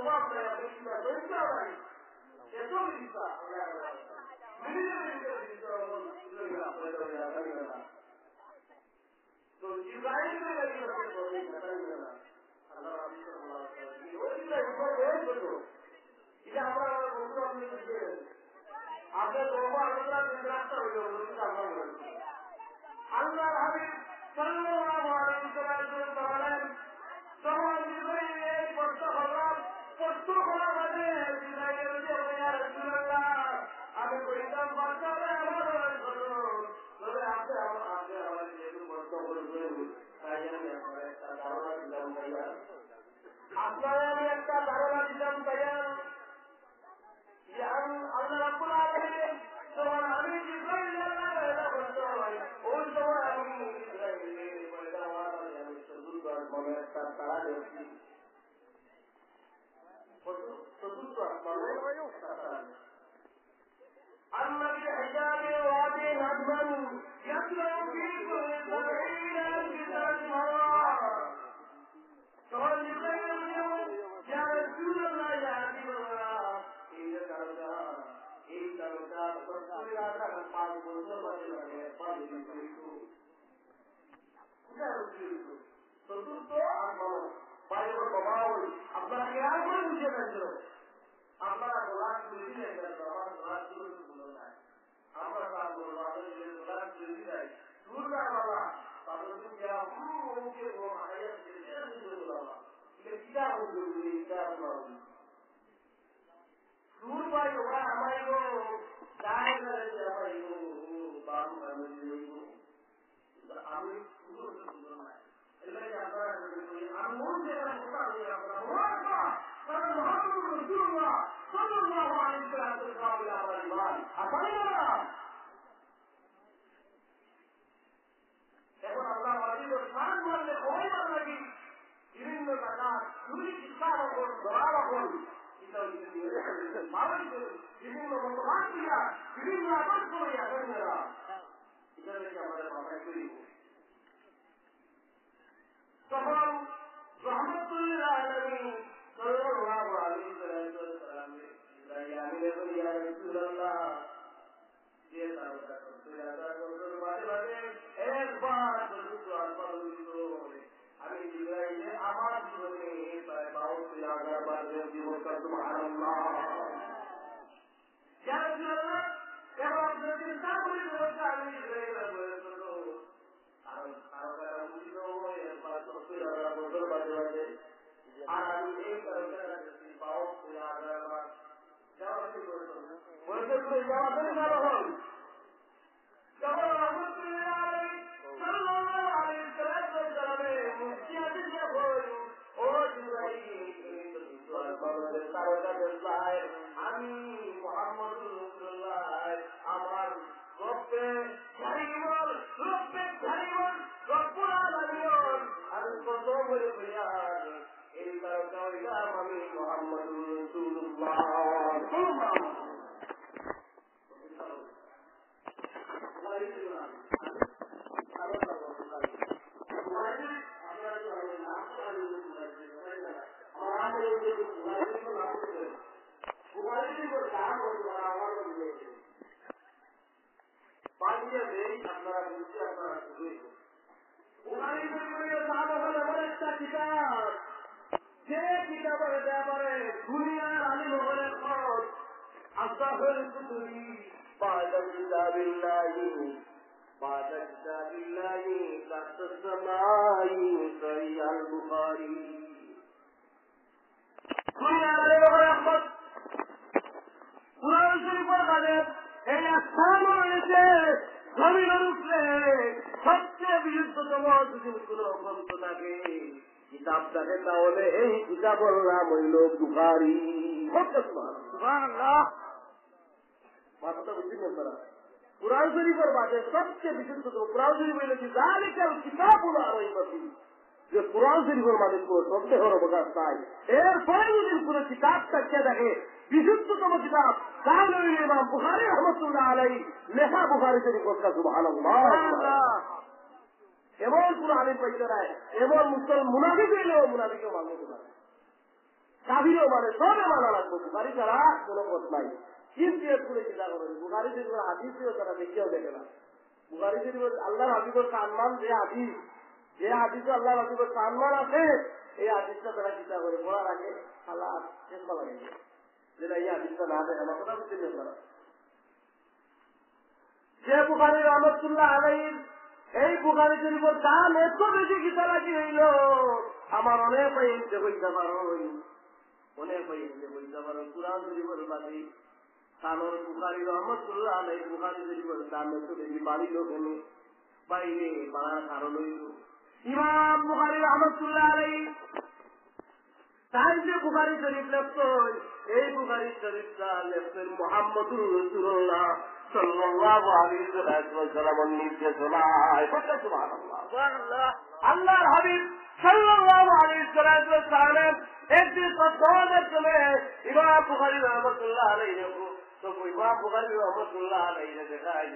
জবাব দেয় এত চিন্তা তো ইব্রাহিম এটা আমরা বন্ধু আপনি আপনার বাবা আল্লাহ রাস্তা হইল আল্লাহ হাবিব সাল্লাল্লাহু আলাইহি ওয়াসাল্লাম বলেন যখন জিবরাইল এই প্রশ্ন করার মাঝে জিবরাইল বলে ইয়া রাসূলুল্লাহ আমি কইতাম বাচ্চারা আমার তবে আপনি আমার যেহেতু প্রশ্ন করবেন তাই আমি একটা ধারণা দিলাম ভাইয়া আপনারা আমি একটা ধারণা দিলাম ভাইয়া যে আল্লাহ রাব্বুল আলামিন যখন আমি জিবরাইল ওই সময় আমি ইসরায়েলের ময়দান আমি চতুর্থ মনে একটা তারা দেখছি চতুর্থ أما بحجاب واد نظما يطلع في كل سبعين كتاب مرة فقال لخير اليوم يا رسول الله يا حبيب الله إذا ترجع এই তারকা সত্যি রাখা 5 বছর বাদে পানি দিতো চতুর্থ আর বাইরে প্রভাব আপনারা খেয়াল করে বুঝে নেন আপনারা গোলাপ তৈরি আমরা তার গোলাপ তৈরি যাই দুর্গাবালা তাদের দূর পাই ওরা আমায় গো চায় আমি এখন আল্লাহ স্নান করলে ওই লাগি বিভিন্ন টাকা চুরি শিক্ষা রকম ধরা রকম বিভিন্ন বর্তমান ক্রিয়া বিভিন্ন আবাদ করিয়া ধন্যরা এটা দেখে আমাদের মাথায় তৈরি তখন রহমতুল্লাহ আলামিন সাল্লাল্লাহু আলাইহি ওয়াসাল্লাম ইয়া রাসূলুল্লাহ যে তারা করতে বাদে একবার শুধু আল্লাহ বলে আমি জিবরাইলে আমার জীবনে প্রায় 52,000 বার জীবন করতে সুবহানাল্লাহ ইয়া রাসূলুল্লাহ এবার যদি তাকবীর বলতে আমি জিবরাইলে বলতো আর তারা বুঝলো এবার 70,000 বছর বাদে আর আমি এই কারণে 52,000 বার যাওয়া কি করতে বলতে তো যাওয়া তো না হল যখন রহমতুল্লাহ আলাইহি সাল্লাল্লাহু আলাইহি ওয়াসাল্লাম মুক্তিয়াতে বল ও জিবরাইল আমি মুহাম্মদ রাসূলুল্লাহ আমার রব্বে কারীমুল রব্বুল আলামিন আর কত বলে বিয়ার এই তারকা হইলাম আমি মুহাম্মদ রাসূলুল্লাহ আপনারা বুঝতে আপনারা একটা কিতাব যে কিতাবের ব্যাপারে দুনিয়ার আলী মোহনের খরচ আস্তাগফির কুতুবি বাদা কিতাবিল্লাহি তাহতা সামাই সহিহ বুখারী দুনিয়ার আলী মোহনের খরচ কুরআন শরীফের বাদে এই স্থান রয়েছে জমিনের উপরে সবচেয়ে বিশুদ্ধতম যদি কোন গ্রন্থ থাকে কিতাব থাকে তাহলে এই কিতাবের নাম হইল বুখারী সুবহানাল্লাহ মাত্র বুঝি বলতারা কুরআন শরীফের বাদে সবচেয়ে বিশুদ্ধতম কুরআন শরীফ হইল কি যালিকাল কিতাবুল আরাইবাতি যে কুরআন শরীফের মালিক সবচেয়ে বড় প্রকাশ পায় এরপরে যদি কোন কিতাব থাকে দেখে বিশুদ্ধতম কিতাব তাহলে ইমাম বুখারী রাহমাতুল্লাহ আলাইহি লেখা বুখারী শরীফ পড়া সুবহানাল্লাহ এমন কোন আলিম পাইতে নাই এমন মুসলমান মুনাফিক হইলেও মুনাফিকও মানতে পারে কাবিরও মানে সবে মানা লাগবে, বুখারি ছাড়া কোনো পথ নাই। কিন্তু করে চিন্তা করেন, বুখারি শরীফের হাদিসেও তারা দেখেও দেখে না। বুখারি শরীফের আল্লাহর হাবিবের সম্মান যে হাদিসে আল্লাহর হাবিবের সম্মান আছে, এই হাদিসটা তারা চিন্তা করে পড়ার আগে আল্লাহ চেষ্টা লাগে যেটা এই হাদিসটা না দেখে না, কথা বুঝতে পারা। যে বুখারী রহমতুল্লাহ আলাইহির এই বুখারী শরীফের দাম এত বেশি কিতা লাগি হইল, আমার অনেক পাইতে হইতে পারো, অনেক পাইতে হইতে পারো। কুরআন শরীফের বাদে কারণ বুখারী রহমতুল্লাহ আলাইহির বুখারী শরীফের দাম এত বেশি বাড়িল কেন? বাইরে বাড়ার কারণ হইল ইমাম বুখারী রহমতুল্লাহ আলাইহি তাই যে বুখারী শরীফ লেখছেন, এই বুখারী শরীফটা লেখছেন মুহাম্মদুর রাসূলুল্লাহ সাল্লাল্লাহু আলাইহি ওয়াসাল্লামের নির্দেশনায়। সুবহানাল্লাহ, সুবহানাল্লাহ। আল্লাহর হাবিব সাল্লাল্লাহু আলাইহি ওয়াসাল্লাম একদিন সওয়ালের সময় ইমাম বুখারী রহমতুল্লাহ আলাইহি তো ইমাম বুখারী রহমতুল্লাহ আলাইহি দেখায়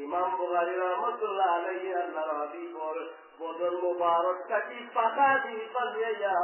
ইমাম বুখারী রহমতুল্লাহ আলাইহি আল্লাহর হাবিবর বদন মুবারক কাটি পাকা দি পালিয়া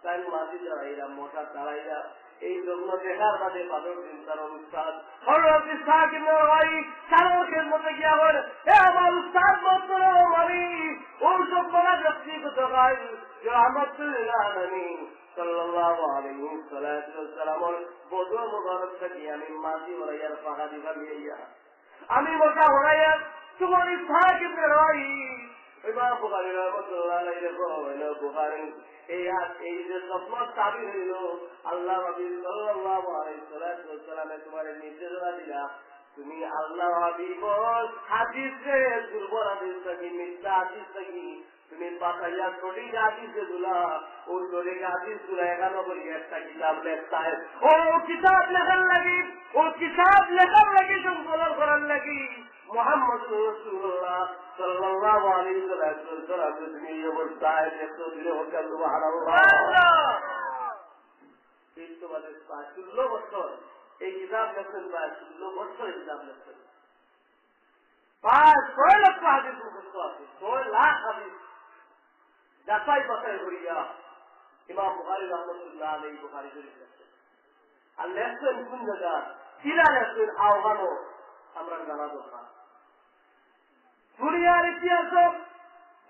তাই মাটি দাঁড়াইরা মোটা দাঁড়াইরা এই জন্য দেখার বাদে পাদর দিন তার উস্তাদ হযরত ইসহাক ইবনে রাহী কারোর মধ্যে গিয়া বলে, এ আমার উস্তাদ মোহতরম আমি ওই সব বলা ব্যক্তি কোথায় রহমতুল্লাহ আলাইহি সাল্লাল্লাহু আলাইহি ওয়াসাল্লাম বদন মুবারক কাটি আমি মাটি ওরাইয়ার পাকা দি পালিয়া আমি মোটা ওরাইয়া তোমার ইসহাক ইবনে রাহী ইমাম বুখারী রাহমাতুল্লাহ আলাইহি হলো বুখারী এই যে স্বপ্ন তাবির হইল আল্লাহ নবী সাল্লাল্লাহু আলাইহি ওয়াসাল্লাম তোমার নির্দেশনা দিলা, তুমি আল্লাহ হাবিবর হাদিসে দুর্বল হাদিস থেকে মিথ্যা হাদিস থেকে তুমি পাঠাইয়া সঠিক হাদিসে দুলা ওই সঠিক হাদিস দুলা এখানে বলি একটা কিতাব লেখতায় ও কিতাব লেখার লাগি সংকলন করার লাগি মুহাম্মদুর রাসূলুল্লাহ সাল্লাল্লাহু আলাইহি ওয়াসাল্লাম তুমি এই অবস্থায় দেখতে দিলে হচ্ছে সুবহানাল্লাহ। এই তো মানে 16 বছর এই কিতাব লেখেন, 16 বছর এই কিতাব লেখেন, 6 লক্ষ হাদিস মুখস্থ আছে, 6 লাখ হাদিস যাচাই বাছাই করিয়া ইমাম বুখারী রাহমাতুল্লাহ আলাইহি বুখারী শরীফ লেখেন। আর লেখেন কোন জায়গা কিনা লেখেন আহ্বানও আমরা জানা দরকার। দুনিয়ার ইতিহাস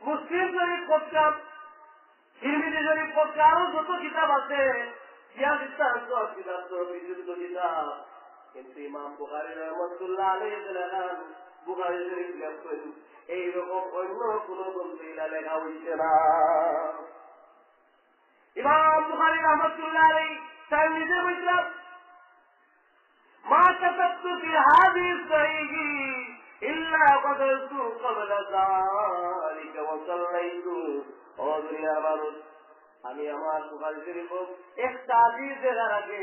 মুসলিম শরীফ পড়তাম, তিরমিজি শরীফ পড়তে আরো যত কিতাব আছে ইতিহাস কিতাব তো বিশুদ্ধ কিতাব, কিন্তু ইমাম বুখারী রাহমাতুল্লাহ আলাইহি লেখেন বুখারী শরীফ লেখেন এইরকম অন্য কোন গ্রন্থে লেখা হইছে না। ইমাম বুখারী রাহমাতুল্লাহ আলাইহি তাই নিজে বলছিলেন মা কাতাবতু ফি হাদিস সাহিহি ইল্লা কদালতু ক্বাবলা যালিকা ওয়া সাল্লাইতু। ও দুনিয়ার মানুষ, আমি আমার বুখারী শরীফ একটা হাদিস দেখার আগে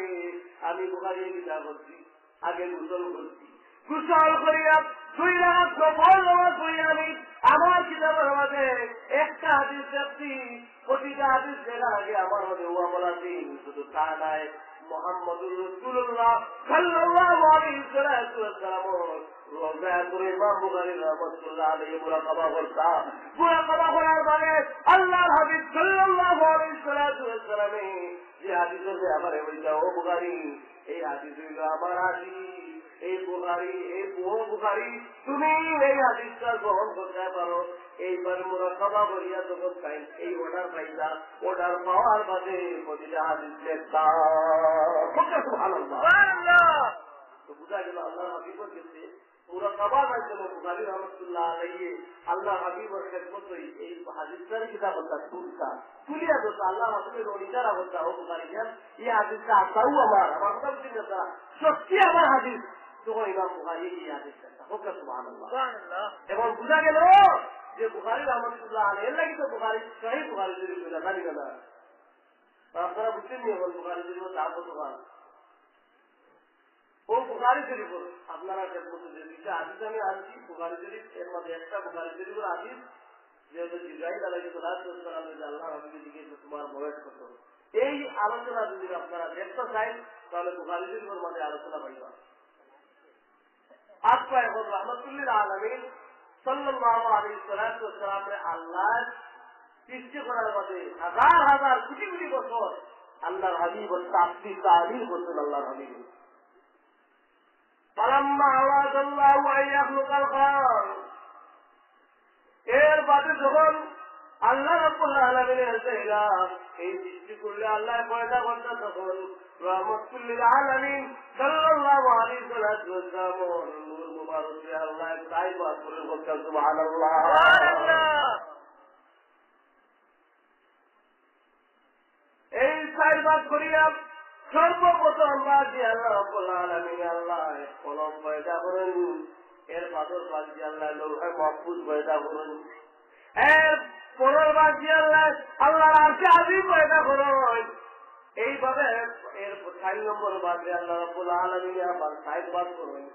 আমি বুখারী কিতাব পড়ছি, আগে গোসল করছি, গোসল করিয়া 2 রাকাত নফল নামাজ পড়ি আমি আমার কিতাবের মাঝে একটা হাদিস দেখছি, প্রতিটা হাদিস দেখার আগে আমার মধ্যে ওয়া বলা দিন শুধু তা নাই মুহাম্মদুর রাসূলুল্লাহ সাল্লাল্লাহু আলাইহি ওয়াসাল্লাম রোজা করে ইমাম বুখারী রাহমাতুল্লাহ আলাইহি মুরাকাবা করতাম। মুরাকাবা করার মানে আল্লাহর হাবিব সাল্লাল্লাহু আলাইহি ওয়াসাল্লাম যে হাদিসে আমারে বলতা, ও বুখারী এই হাদিস হইল আমার হাদিস, এই বুখারী এই বুখারী তুমি এই হাদিসটা গ্রহণ করতে পারো। এইবার মুরাকাবা করিয়া যখন এই অর্ডার পাইতা, অর্ডার পাওয়ার বাদে প্রতিটা হাদিস লেখতাম। সুবহানাল্লাহ। তো বুঝা গেল আল্লাহ হাবিবর কাছে মুরাকাবার মাধ্যমে বুখারী রাহমাতুল্লাহ আলাইহি আল্লাহ হাবিবর খেদমতই এই হাদিসের কিতাবটা তুলিয়া দিত। আল্লাহ হাবিবের অধিকার অবস্থা ও বুখারী এই হাদিসটা আসাও আমার কথা বুঝিনা তারা সত্যি আমার হাদিস, তখন ইমাম বুখারী এই হাদিসটা হোক। সুবহানাল্লাহ, সুবহানাল্লাহ। এবং বুঝা গেল যে বুখারী রাহমাতুল্লাহ আলাইহি লাগি তো বুখারী সহিহ বুখারী শরীফ না জানি না আপনারা বুঝছেন নি বুখারী শরীফ দাম কত ভালো ও বুখারী শরীফ আপনারা দেখতে যে দুইটা হাদিস আমি আনছি বুখারী শরীফ এর মধ্যে একটা বুখারী শরীফের হাদিস যেহেতু জিবরাইল আলাইহিস সালাম আল্লাহ হাবিবের দিকে তোমার বয়স কত, এই আলোচনা যদি আপনারা দেখতে চান তাহলে বুখারী শরীফের মধ্যে আলোচনা পাইবা। आपको रहमतुल्लिल आलमीन सल्लल्लाहु अलैहि वसल्लम ने अल्लाह সৃষ্টি করার বাদে হাজার হাজার কোটি কোটি বছর আল্লাহর হাবিব তাফসীর তালিল করতেন আল্লাহর হাবিব। পালাম্মা আওয়াজাল্লাহু আইয়াখলুকাল খালক, এর বাদে যখন আল্লাহ রাব্বুল আলামিনের চাইলা এই সৃষ্টি করলে আল্লাহ পয়দা করতে, তখন রাহমাতুল লিল আলামিন সাল্লাল্লাহু আলাইহি ওয়াসাল্লাম নূর মুবারক আল্লাহ তাইবা করে বলতেন সুবহানাল্লাহ সুবহানাল্লাহ। এই সাইবাদ করিয়া সর্বপ্রথম বাজি আল্লাহ রাব্বুল আলামিন আল্লাহ কলম পয়দা করেন, এর পাথর বাজি আল্লাহ লৌহে মাহফুজ পয়দা করেন, এর পরের বাজি আল্লাহ আল্লাহর আরশে আজিম পয়দা করেন। এইভাবে এর 4 নম্বর বাজি আল্লাহ রাব্বুল আলামিন আবার সাইবাদ করেন।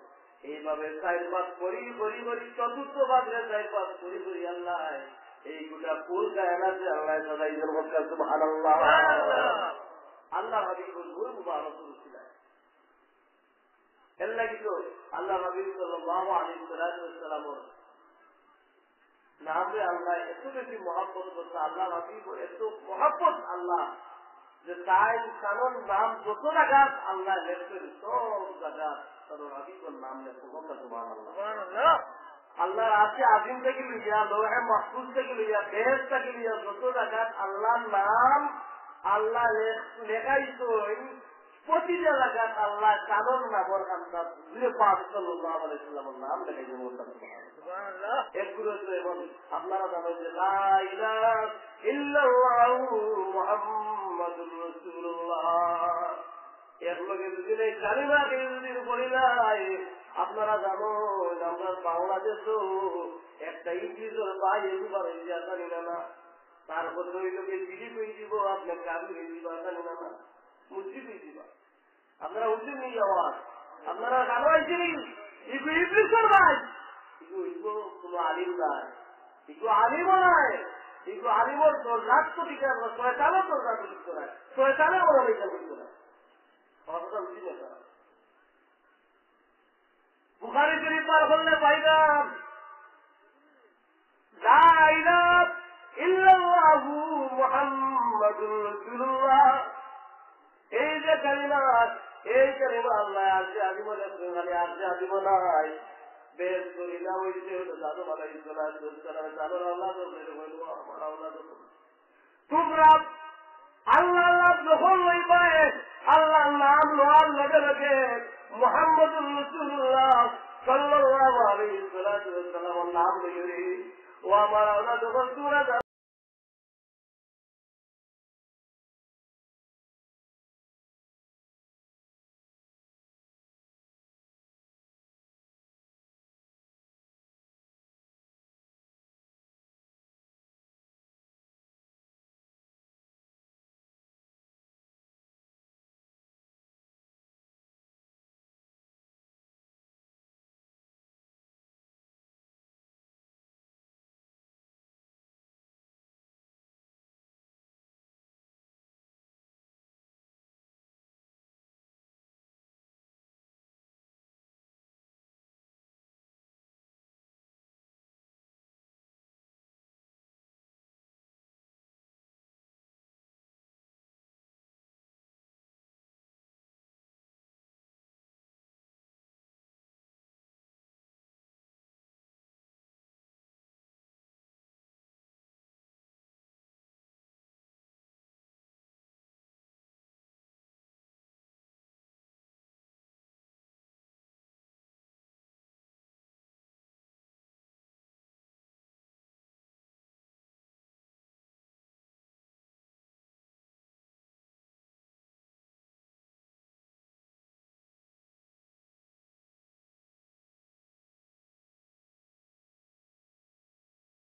এইভাবে সাইবাদ করি করি করি চতুর্থ বাজে সাইবাদ করি করি আল্লাহ এই গোটা ফুল কায়নাতে আল্লাহ সদাই জগৎ সুবহানাল্লাহ আল্লাহ হাবিবুল নূর মুবারক ছিলেন। এর লাগি তো আল্লাহ হাবিব সাল্লাল্লাহু আলাইহি ওয়াসাল্লাম নামে আল্লাহ এত বেশি মহব্বত করতে, আল্লাহ হাবিব এত মহব্বত আল্লাহ যে তাই কারণ নাম যত জায়গা আল্লাহ লেখছেন সব জায়গা তার হাবিবুর নাম লেখছেন সুবহানাল্লাহ। আল্লাহর আরশে আজিম থেকে লিয়া লৌহে মাহফুজ থেকে লিয়া বেহেশত থেকে লিয়া যত জায়গা আল্লাহর নাম আল্লাহ লেখাইছেন, প্রতিটা জায়গায় আল্লাহ কারণ নামর আন্দাজ পাক সাল্লাল্লাহু আলাইহি ওয়াসাল্লামের নাম লেখাইছেন সুবহানাল্লাহ। এগুলো তো এবং আপনারা জানেন যে লা ইলাহা ইল্লাল্লাহু মুহাম্মাদুর রাসূলুল্লাহ, এর লগে যদি এই কালিমাকে যদি বলি নাই, আপনারা জানো আমরা বাংলাদেশও একটা ইংলিশের বাইরে দুবার ইন্ডিয়া জানি না, তারপর ওই লোকে দিদি পেয়ে দিব, আপনার কাবি হয়ে দিবা জানি না, মুসলিম হয়ে দিবা, আপনারা উদ্যোগ নিয়ে যাওয়ার আপনারা জানো আইসিনি ইগু ইংলিশের ভাই, ইগু ইগু কোনো আলিম নাই, ইগু আলিমও নাই, ইগু আলিমর 10 লাখ কোটি টাকা শয়তানও 10 লাখ কোটি টাকা শয়তানও বড় হইতে পারতো না। কথা বুঝি না, বুখারী শরীফ পার করলে পাইলাম লা ইলাহা ইল্লাল্লাহু মুহাম্মাদুর রাসূলুল্লাহ। এই যে কালিমা, এই কালিমা আল্লাহ আরশে আজিম লেখছেন, খালি আরশে আজিম নাই, বেশ করি না হইছে দাদু আলাইহিস সালাম দাদু আল্লাহ তো বলবো আমার আল্লাহ তো তোমরা আল্লাহ আল্লাহ যখন লইবা আল্লাহর নাম লওয়ার লগে লগে মুহাম্মদুর রাসূলুল্লাহ সাল্লাল্লাহু আলাইহি ওয়াসাল্লামের নাম লইরে ও আমার আল্লাহ যখন তোমরা